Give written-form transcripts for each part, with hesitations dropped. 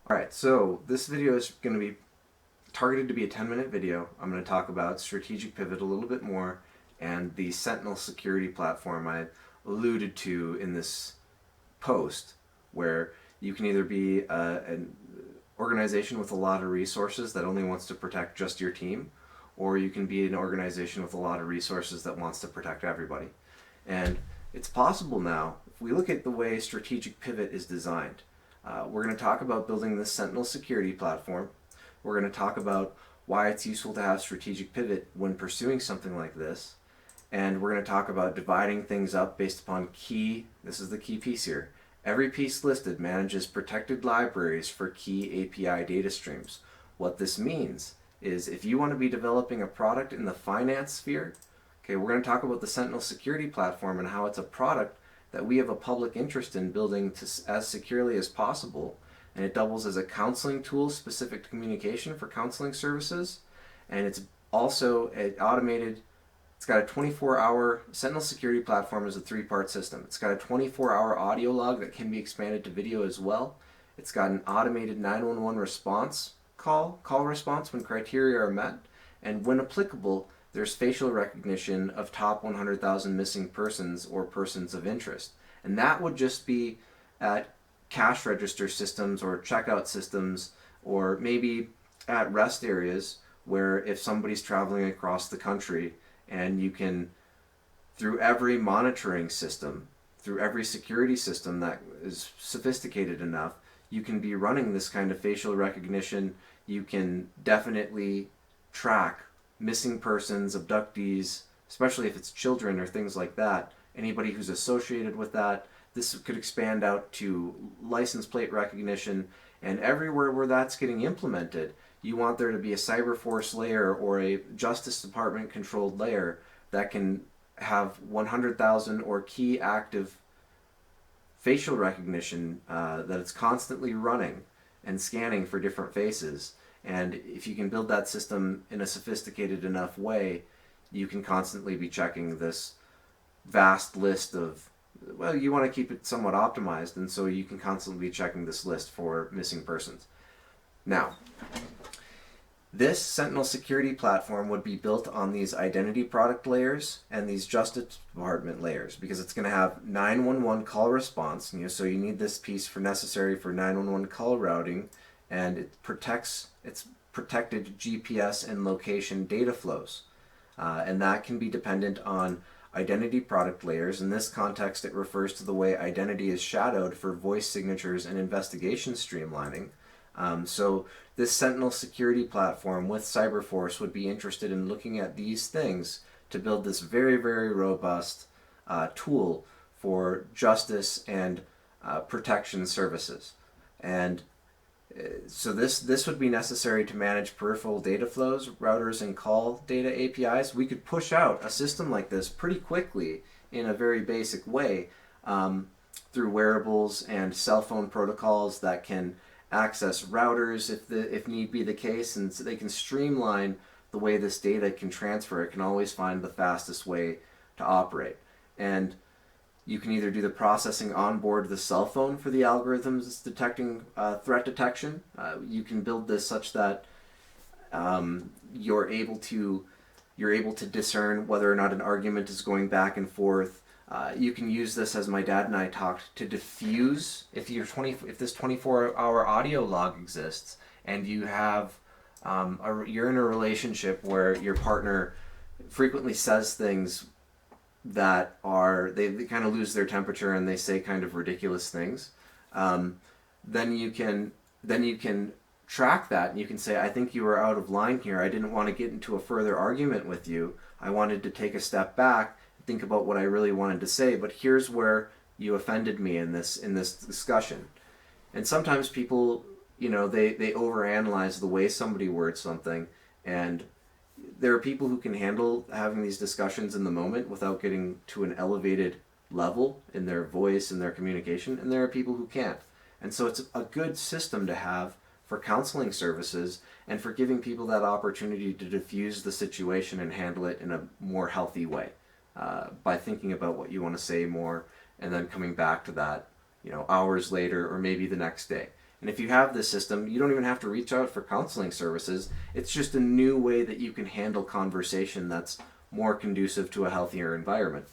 Alright, so this video is going to be targeted to be a 10-minute video. I'm going to talk about strategic pivot a little bit more and the Sentinel security platform I alluded to in this post, where you can either be an organization with a lot of resources that only wants to protect just your team, or you can be an organization with a lot of resources that wants to protect everybody. And it's possible now, if we look at the way strategic pivot is designed. We're going to talk about building this Sentinel security platform. We're going to talk about why it's useful to have strategic pivot when pursuing something like this. And we're going to talk about dividing things up based upon this is the key piece here. Every piece listed manages protected libraries for key API data streams. What this means is if you want to be developing a product in the finance sphere, okay, we're going to talk about the Sentinel security platform and how it's a product that we have a public interest in building as securely as possible, and it doubles as a counseling tool specific to communication for counseling services, and it's also it's got a 24-hour Sentinel security platform is a 3-part system. It's got a 24-hour audio log that can be expanded to video as well. It's got an automated 911 response call response when criteria are met, and when applicable, there's facial recognition of top 100,000 missing persons or persons of interest. And that would just be at cash register systems or checkout systems, or maybe at rest areas where if somebody's traveling across the country, and you can, through every monitoring system, through every security system that is sophisticated enough, you can be running this kind of facial recognition. You can definitely track missing persons, abductees, especially if it's children or things like that, anybody who's associated with that. This could expand out to license plate recognition, and everywhere where that's getting implemented, you want there to be a Cyberforce layer or a Justice Department controlled layer that can have 100,000 or key active facial recognition that it's constantly running and scanning for different faces. And if you can build that system in a sophisticated enough way, you can constantly be checking this vast list of, well, you want to keep it somewhat optimized, and so you can constantly be checking this list for missing persons. Now, this Sentinel security platform would be built on these identity product layers and these Justice Department layers, because it's going to have 911 call response. So you need this piece necessary for 911 call routing, and it's protected GPS and location data flows, and that can be dependent on identity product layers. In this context, it refers to the way identity is shadowed for voice signatures and investigation streamlining. So this Sentinel security platform with Cyberforce would be interested in looking at these things to build this very, very robust tool for justice and protection services. And so this would be necessary to manage peripheral data flows, routers, and call data APIs. We could push out a system like this pretty quickly in a very basic way through wearables and cell phone protocols that can access routers if need be the case, and so they can streamline the way this data can transfer. It can always find the fastest way to operate. And you can either do the processing on board the cell phone for the algorithms that's detecting threat detection. You can build this such that you're able to discern whether or not an argument is going back and forth. You can use this, as my dad and I talked, to diffuse if this 24-hour audio log exists, and you have you're in a relationship where your partner frequently says things that are they kind of lose their temperature and they say kind of ridiculous things. Then you can track that, and you can say, I think you were out of line here. I didn't want to get into a further argument with you. I wanted to take a step back, think about what I really wanted to say, but here's where you offended me in this discussion. And sometimes people, they overanalyze the way somebody words something, and there are people who can handle having these discussions in the moment without getting to an elevated level in their voice and their communication, and there are people who can't. And so it's a good system to have for counseling services and for giving people that opportunity to diffuse the situation and handle it in a more healthy way. By thinking about what you want to say more, and then coming back to that, hours later or maybe the next day. And if you have this system, you don't even have to reach out for counseling services. It's just a new way that you can handle conversation that's more conducive to a healthier environment.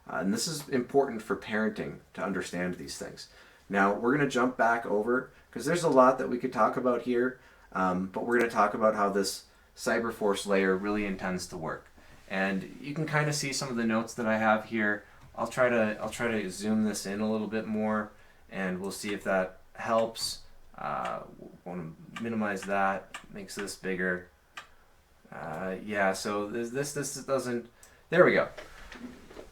And this is important for parenting to understand these things. Now, we're going to jump back over, because there's a lot that we could talk about here, but we're going to talk about how this Cyberforce layer really intends to work. And you can kind of see some of the notes that I have here. I'll try to zoom this in a little bit more, and we'll see if that helps. Want to minimize that, makes this bigger. Yeah, so this doesn't. There we go.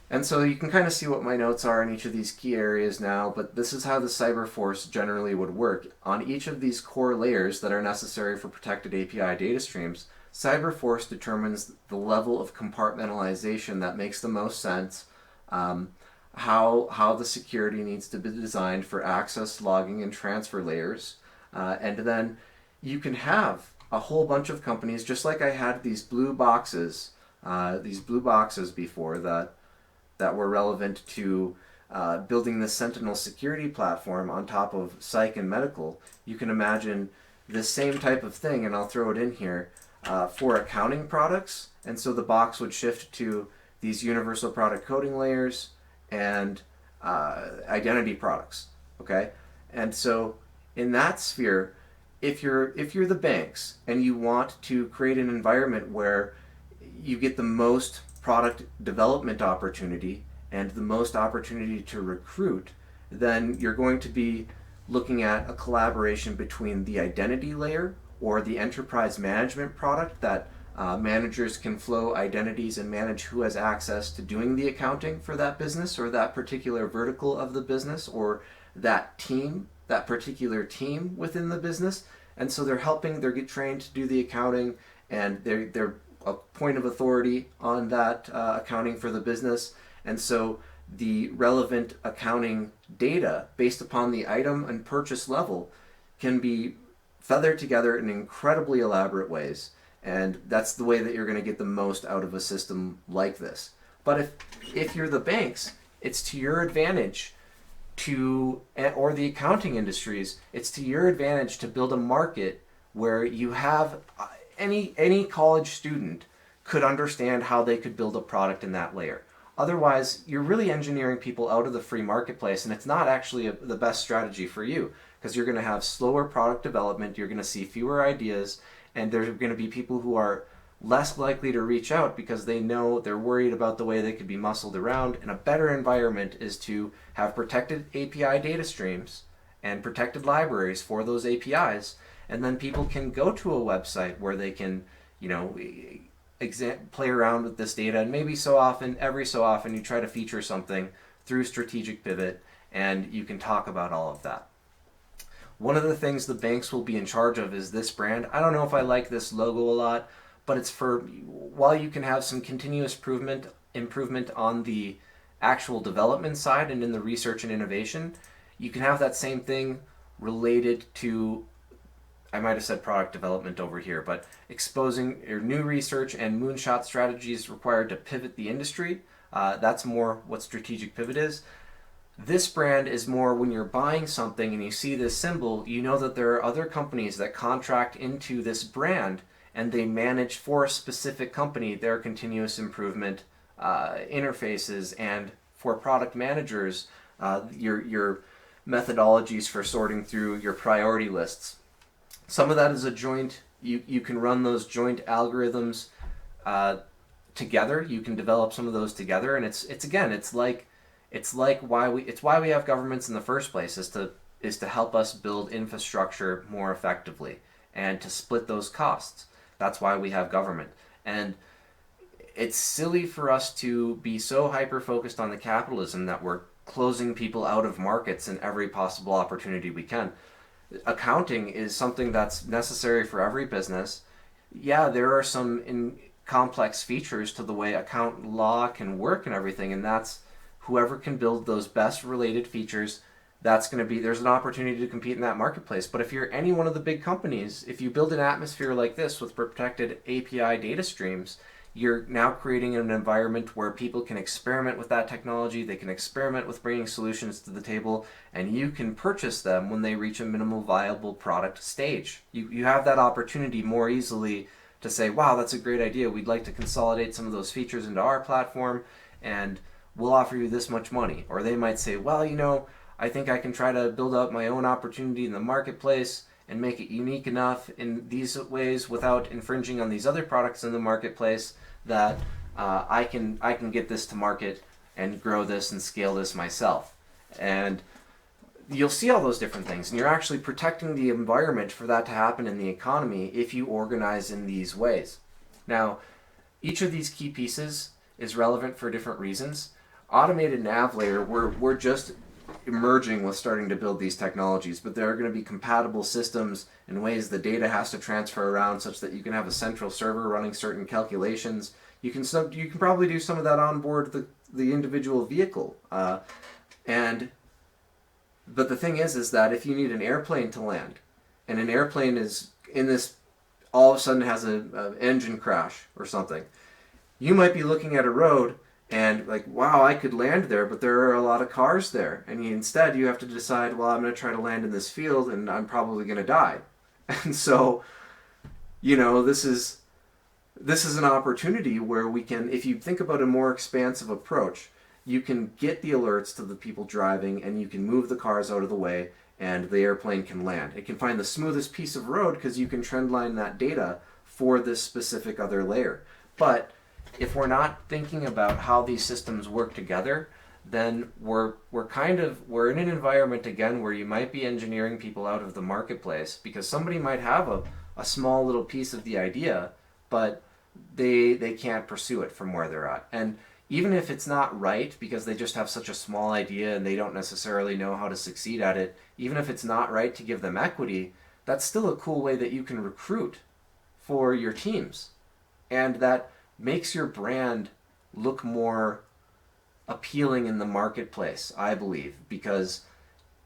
And so you can kind of see what my notes are in each of these key areas now, but this is how the Cyberforce generally would work. On each of these core layers that are necessary for protected API data streams, Cyberforce determines the level of compartmentalization that makes the most sense, how the security needs to be designed for access, logging, and transfer layers. And then you can have a whole bunch of companies, just like I had these blue boxes before that were relevant to building the Sentinel security platform on top of psych and medical. You can imagine this same type of thing, and I'll throw it in here, for accounting products. And so the box would shift to these universal product coding layers and identity products, okay? And so in that sphere, if you're the banks and you want to create an environment where you get the most product development opportunity and the most opportunity to recruit, then you're going to be looking at a collaboration between the identity layer or the enterprise management product that managers can flow identities and manage who has access to doing the accounting for that business or that particular vertical of the business or that team, that particular team within the business. And so they're get trained to do the accounting, and they're a point of authority on that accounting for the business. And so the relevant accounting data based upon the item and purchase level can be feathered together in incredibly elaborate ways. And that's the way that you're going to get the most out of a system like this. But if you're the banks, it's to your advantage or the accounting industries, it's to your advantage to build a market where you have any college student could understand how they could build a product in that layer. Otherwise, you're really engineering people out of the free marketplace, and it's not actually the best strategy for you, because you're going to have slower product development, you're going to see fewer ideas, and there's going to be people who are less likely to reach out because they know they're worried about the way they could be muscled around. And a better environment is to have protected API data streams and protected libraries for those APIs, and then people can go to a website where they can, play around with this data, and maybe every so often you try to feature something through strategic pivot, and you can talk about all of that. One of the things the banks will be in charge of is this brand. I don't know if I like this logo a lot, but it's while you can have some continuous improvement on the actual development side and in the research and innovation, you can have that same thing related to, I might have said product development over here, but exposing your new research and moonshot strategies required to pivot the industry. That's more what strategic pivot is. This brand is more when you're buying something and you see this symbol, you know that there are other companies that contract into this brand and they manage for a specific company their continuous improvement interfaces, and for product managers, your methodologies for sorting through your priority lists. Some of that is a joint, you can run those joint algorithms together. You can develop some of those together, and it's why we have governments in the first place, is to help us build infrastructure more effectively and to split those costs. That's why we have government. And it's silly for us to be so hyper-focused on the capitalism that we're closing people out of markets in every possible opportunity we can. Accounting is something that's necessary for every business. Yeah, there are some complex features to the way account law can work and everything, and that's whoever can build those best related features, there's an opportunity to compete in that marketplace. But if you're any one of the big companies, if you build an atmosphere like this with protected API data streams, you're now creating an environment where people can experiment with that technology, they can experiment with bringing solutions to the table, and you can purchase them when they reach a minimal viable product stage. You have that opportunity more easily to say, wow, that's a great idea, we'd like to consolidate some of those features into our platform, and we'll offer you this much money. Or they might say, well, I think I can try to build out my own opportunity in the marketplace and make it unique enough in these ways without infringing on these other products in the marketplace that I can get this to market and grow this and scale this myself. And you'll see all those different things, and you're actually protecting the environment for that to happen in the economy if you organize in these ways. Now, each of these key pieces is relevant for different reasons. Automated nav layer, we're just emerging with starting to build these technologies, but there are going to be compatible systems in ways the data has to transfer around such that you can have a central server running certain calculations. You can probably do some of that on board the individual vehicle. But the thing is that if you need an airplane to land, and an airplane is in this, all of a sudden has an engine crash or something, you might be looking at a road and like, wow, I could land there, but there are a lot of cars there. And instead you have to decide, well, I'm going to try to land in this field and I'm probably going to die. And so, this is an opportunity where we can, if you think about a more expansive approach, you can get the alerts to the people driving and you can move the cars out of the way and the airplane can land. It can find the smoothest piece of road because you can trendline that data for this specific other layer. But if we're not thinking about how these systems work together, then we're in an environment again where you might be engineering people out of the marketplace because somebody might have a small little piece of the idea, but they can't pursue it from where they're at. And even if it's not right because they just have such a small idea and they don't necessarily know how to succeed at it, even if it's not right to give them equity, that's still a cool way that you can recruit for your teams. And that makes your brand look more appealing in the marketplace, I believe, because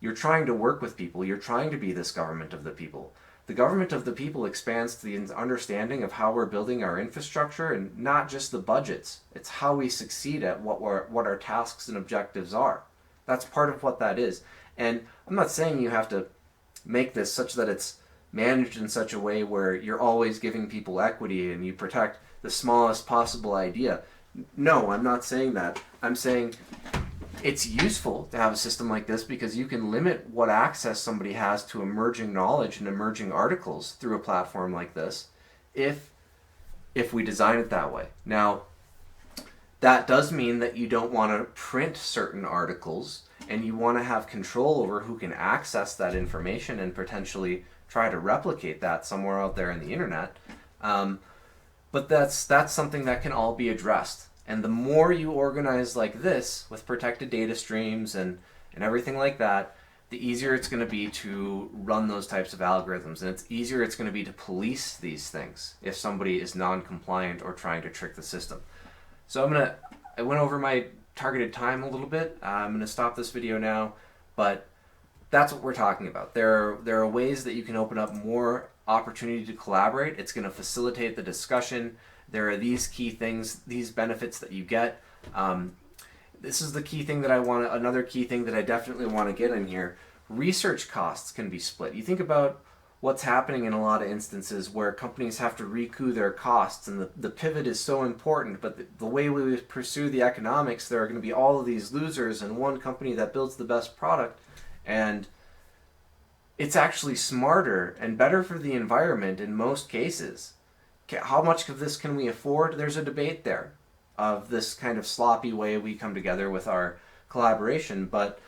you're trying to work with people. You're trying to be this government of the people. The government of the people expands to the understanding of how we're building our infrastructure and not just the budgets. It's how we succeed at what our tasks and objectives are. That's part of what that is. And I'm not saying you have to make this such that it's managed in such a way where you're always giving people equity and you protect the smallest possible idea. No, I'm not saying that. I'm saying it's useful to have a system like this because you can limit what access somebody has to emerging knowledge and emerging articles through a platform like this if we design it that way. Now, that does mean that you don't want to print certain articles and you want to have control over who can access that information and potentially try to replicate that somewhere out there in the internet. But that's something that can all be addressed. And the more you organize like this with protected data streams and everything like that, the easier it's going to be to run those types of algorithms. And it's easier it's going to be to police these things if somebody is non-compliant or trying to trick the system. So I went over my targeted time a little bit. I'm going to stop this video now, but that's what we're talking about. There are ways that you can open up more opportunity to collaborate. It's going to facilitate the discussion. There are these key things, these benefits that you get. This is the key thing that another key thing that I definitely want to get in here. Research costs can be split. You think about what's happening in a lot of instances where companies have to recoup their costs and the pivot is so important, but the way we pursue the economics, there are going to be all of these losers and one company that builds the best product. And it's actually smarter and better for the environment in most cases. How much of this can we afford? There's a debate there of this kind of sloppy way we come together with our collaboration. But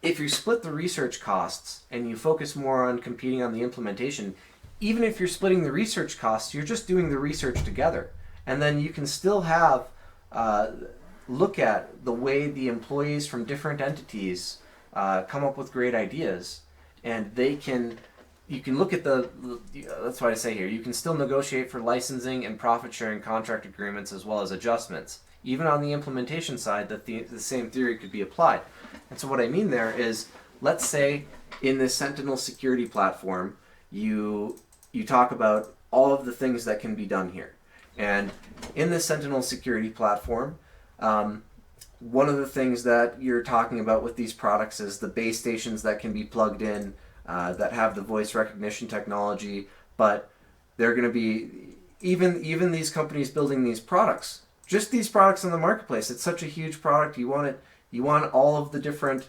if you split the research costs and you focus more on competing on the implementation, even if you're splitting the research costs, you're just doing the research together. And then you can still have look at the way the employees from different entities come up with great ideas, and you can look at that's what I say here, you can still negotiate for licensing and profit sharing contract agreements as well as adjustments. Even on the implementation side, the same theory could be applied. And so what I mean there is, let's say in this Sentinel security platform, you talk about all of the things that can be done here. And in the Sentinel security platform, one of the things that you're talking about with these products is the base stations that can be plugged in, that have the voice recognition technology, but they're going to be, even these companies building these products, just these products in the marketplace, it's such a huge product, you want all of the different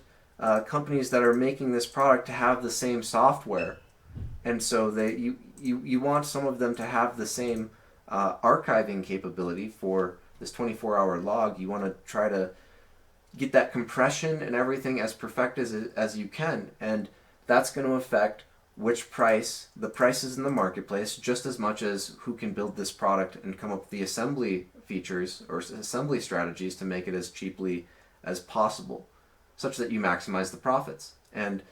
companies that are making this product to have the same software, and so you want some of them to have the same archiving capability for this 24-hour log. You want to try to get that compression and everything as perfect as you can, and that's going to affect the prices in the marketplace just as much as who can build this product and come up with the assembly features or assembly strategies to make it as cheaply as possible, such that you maximize the profits. And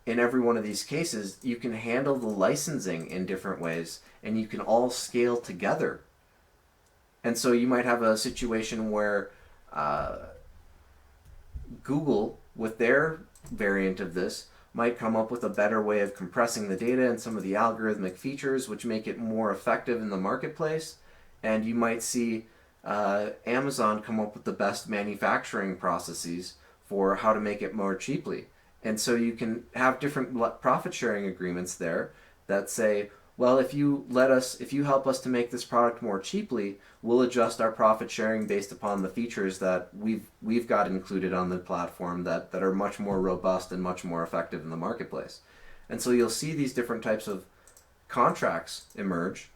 in every one of these cases, you can handle the licensing in different ways, and you can all scale together. And so you might have a situation where Google, with their variant of this, might come up with a better way of compressing the data and some of the algorithmic features which make it more effective in the marketplace. And you might see Amazon come up with the best manufacturing processes for how to make it more cheaply. And so you can have different profit sharing agreements there that say, well, if you help us to make this product more cheaply, we'll adjust our profit sharing based upon the features that we've got included on the platform that are much more robust and much more effective in the marketplace. And so you'll see these different types of contracts emerge,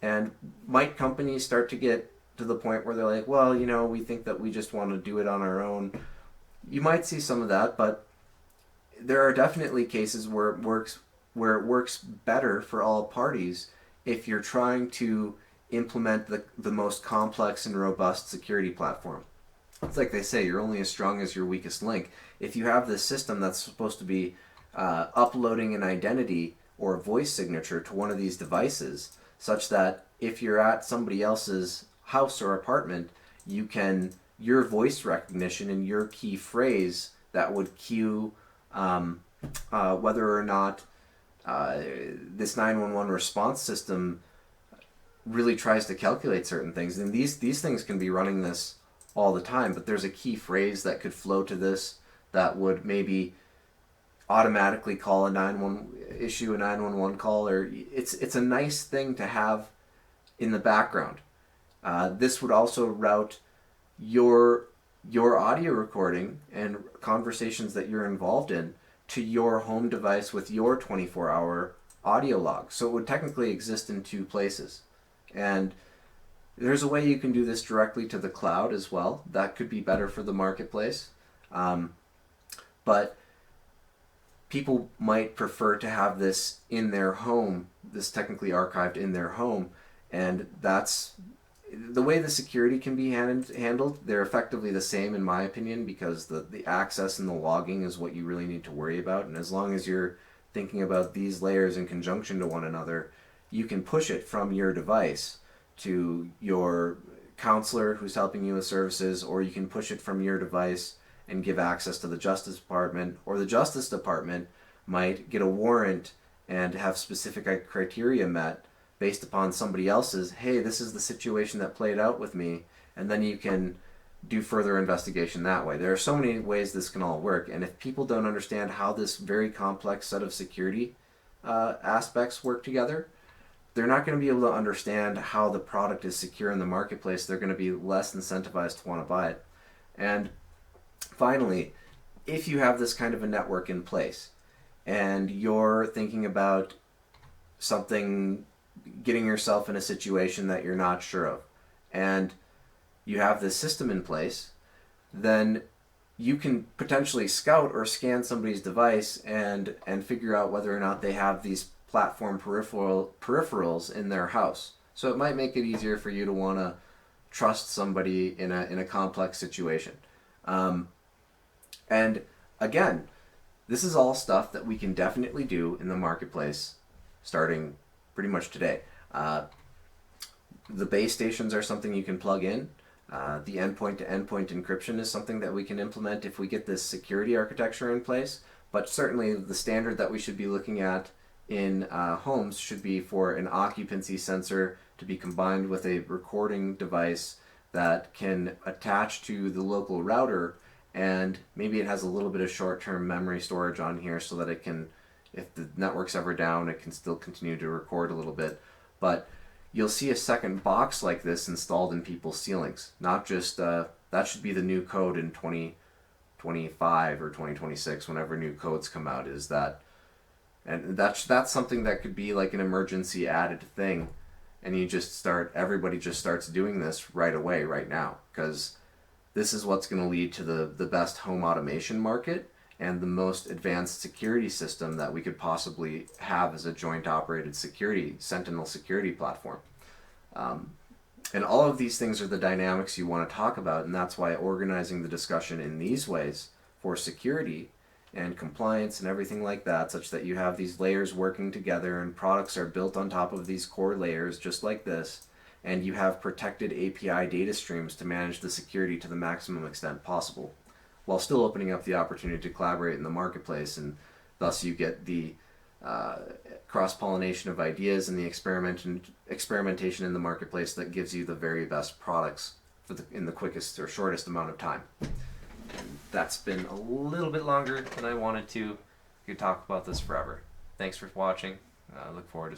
and might companies start to get to the point where they're like, well, we think that we just want to do it on our own. You might see some of that, but there are definitely cases where it works better for all parties if you're trying to implement the most complex and robust security platform. It's like they say, you're only as strong as your weakest link. If you have this system that's supposed to be uploading an identity or a voice signature to one of these devices, such that if you're at somebody else's house or apartment, your voice recognition and your key phrase that would cue whether or not this 911 response system really tries to calculate certain things. And these things can be running this all the time, but there's a key phrase that could flow to this that would maybe automatically call issue a 911 call, or it's a nice thing to have in the background. This would also route your audio recording and conversations that you're involved in to your home device with your 24-hour audio log. So it would technically exist in two places. And there's a way you can do this directly to the cloud as well. That could be better for the marketplace. But people might prefer to have this in their home, this technically archived in their home, and that's the way the security can be handled. They're effectively the same in my opinion, because the access and the logging is what you really need to worry about. And as long as you're thinking about these layers in conjunction to one another, you can push it from your device to your counselor who's helping you with services, or you can push it from your device and give access to the Justice Department, or the Justice Department might get a warrant and have specific criteria met based upon somebody else's, hey, this is the situation that played out with me, and then you can do further investigation that way. There are so many ways this can all work, and if people don't understand how this very complex set of security aspects work together, they're not going to be able to understand how the product is secure in the marketplace. They're going to be less incentivized to want to buy it. And finally, if you have this kind of a network in place and you're thinking about getting yourself in a situation that you're not sure of, and you have this system in place, then you can potentially scout or scan somebody's device and figure out whether or not they have these platform peripherals in their house. So it might make it easier for you to want to trust somebody in a complex situation. And again, this is all stuff that we can definitely do in the marketplace starting pretty much today. The base stations are something you can plug in. The endpoint-to-endpoint encryption is something that we can implement if we get this security architecture in place. But certainly the standard that we should be looking at in homes should be for an occupancy sensor to be combined with a recording device that can attach to the local router, and maybe it has a little bit of short-term memory storage on here so that it can, if the network's ever down, it can still continue to record a little bit. But you'll see a second box like this installed in people's ceilings. Not just, that should be the new code in 2025 or 2026, whenever new codes come out, is that, and that's something that could be like an emergency added thing, and everybody just starts doing this right away, right now, because this is what's going to lead to the best home automation market and the most advanced security system that we could possibly have as a joint operated Sentinel security platform. And all of these things are the dynamics you want to talk about, and that's why organizing the discussion in these ways for security and compliance and everything like that, such that you have these layers working together and products are built on top of these core layers just like this, and you have protected API data streams to manage the security to the maximum extent possible, while still opening up the opportunity to collaborate in the marketplace, and thus you get the cross-pollination of ideas and the experimentation in the marketplace that gives you the very best products in the quickest or shortest amount of time. And that's been a little bit longer than I wanted to. I could talk about this forever. Thanks for watching. I look forward to